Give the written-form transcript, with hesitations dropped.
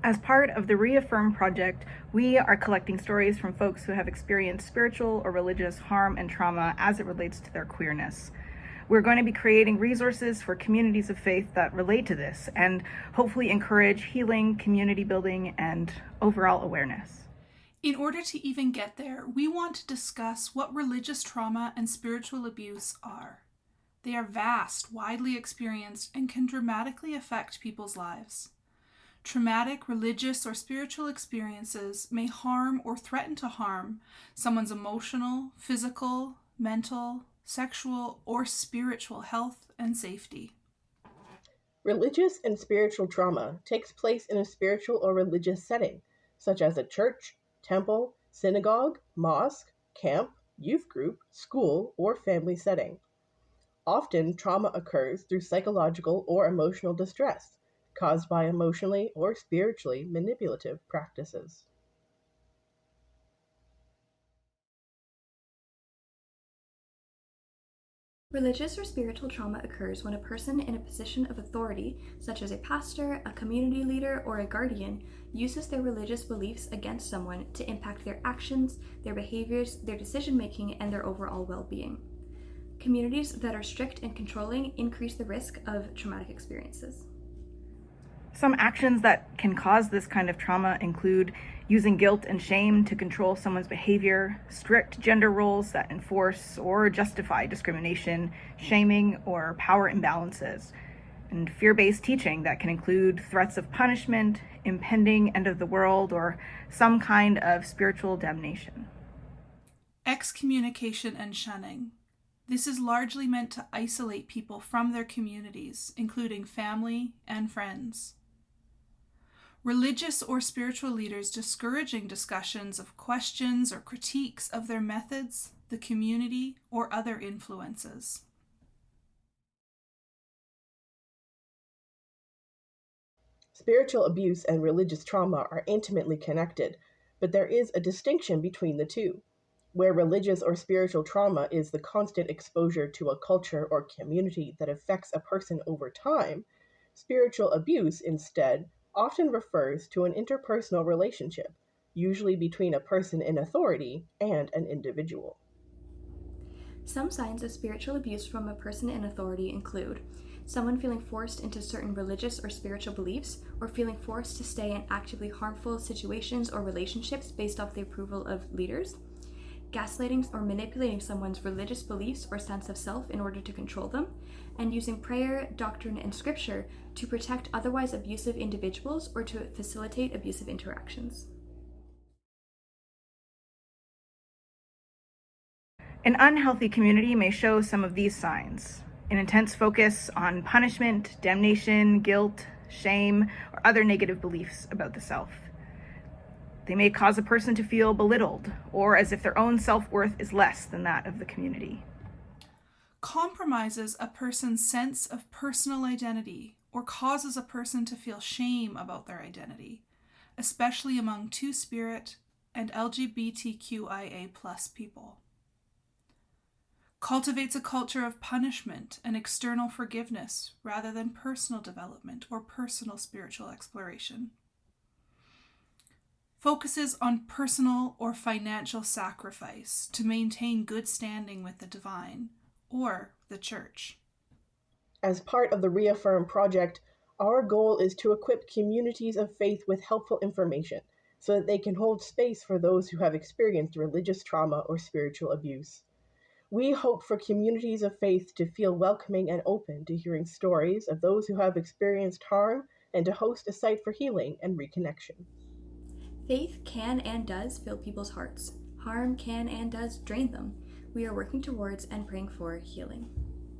As part of the Re-Affirm Project, we are collecting stories from folks who have experienced spiritual or religious harm and trauma as it relates to their queerness. We're going to be creating resources for communities of faith that relate to this and hopefully encourage healing, community building, and overall awareness. In order to even get there, we want to discuss what religious trauma and spiritual abuse are. They are vast, widely experienced, and can dramatically affect people's lives. Traumatic religious or spiritual experiences may harm or threaten to harm someone's emotional, physical, mental, sexual, or spiritual health and safety. Religious and spiritual trauma takes place in a spiritual or religious setting, such as a church, temple, synagogue, mosque, camp, youth group, school, or family setting. Often, trauma occurs through psychological or emotional distress caused by emotionally or spiritually manipulative practices. Religious or spiritual trauma occurs when a person in a position of authority, such as a pastor, a community leader, or a guardian, uses their religious beliefs against someone to impact their actions, their behaviors, their decision making, and their overall well being. Communities that are strict and controlling increase the risk of traumatic experiences. Some actions that can cause this kind of trauma include using guilt and shame to control someone's behavior, strict gender roles that enforce or justify discrimination, shaming, or power imbalances, and fear-based teaching that can include threats of punishment, impending end of the world, or some kind of spiritual damnation. Excommunication and shunning. This is largely meant to isolate people from their communities, including family and friends. Religious or spiritual leaders discouraging discussions of questions or critiques of their methods, the community, or other influences. Spiritual abuse and religious trauma are intimately connected, but there is a distinction between the two. Where religious or spiritual trauma is the constant exposure to a culture or community that affects a person over time, spiritual abuse, instead, often refers to an interpersonal relationship, usually between a person in authority and an individual. Some signs of spiritual abuse from a person in authority include someone feeling forced into certain religious or spiritual beliefs, or feeling forced to stay in actively harmful situations or relationships based off the approval of leaders, gaslighting or manipulating someone's religious beliefs or sense of self in order to control them, and using prayer, doctrine, and scripture to protect otherwise abusive individuals or to facilitate abusive interactions. An unhealthy community may show some of these signs: an intense focus on punishment, damnation, guilt, shame, or other negative beliefs about the self. They may cause a person to feel belittled or as if their own self-worth is less than that of the community. Compromises a person's sense of personal identity or causes a person to feel shame about their identity, especially among Two-Spirit and LGBTQIA+ people. Cultivates a culture of punishment and external forgiveness rather than personal development or personal spiritual exploration. Focuses on personal or financial sacrifice to maintain good standing with the divine or the church. As part of the Re-Affirm Project, our goal is to equip communities of faith with helpful information so that they can hold space for those who have experienced religious trauma or spiritual abuse. We hope for communities of faith to feel welcoming and open to hearing stories of those who have experienced harm and to host a site for healing and reconnection. Faith can and does fill people's hearts. Harm can and does drain them. We are working towards and praying for healing.